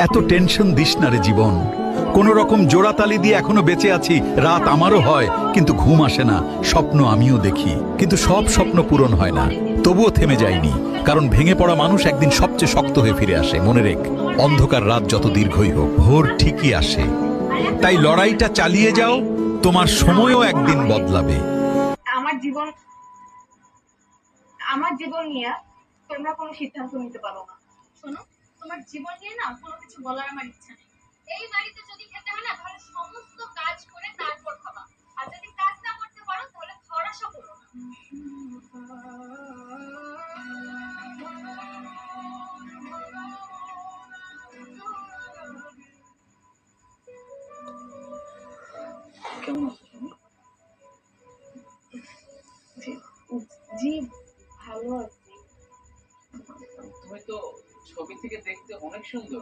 এত tension this না রে জীবন। কোন রকম জোড়াতালি দিয়ে এখনো বেঁচে আছি। রাত আমারও হয়, কিন্তু ঘুম আসে না। স্বপ্ন আমিও দেখি, কিন্তু সব স্বপ্ন পূরণ হয় না। তবুও থেমে যায়নি, কারণ ভেঙে পড়া মানুষ একদিন সবচেয়ে শক্ত হয়ে ফিরে আসে। মনে রেখ, অন্ধকার রাত যত দীর্ঘই হোক, ভোর ঠিকই আসে। তাই লড়াইটা চালিয়ে যাও, তোমার সময়ও একদিন বদলাবে। আমার জীবন আমার জীবন নিয়ে তোমরা কোনো সিদ্ধান্ত নিতে পারো না। শোনো, তোমার জীবন নিয়ে না কোনো কিছু বলার আমার ইচ্ছা নেই। এই বাড়িতে যদি খেতে হয় না, তাহলে সমস্ত কাজ করে তারপর খাবা। আর যদি কাজ না করতে পারো, তাহলে খাওয়ার আশা করো না। কেমন আছো তুমি? জি, ভালো আছি। তুমি তো ছবি থেকে দেখতে অনেক সুন্দর।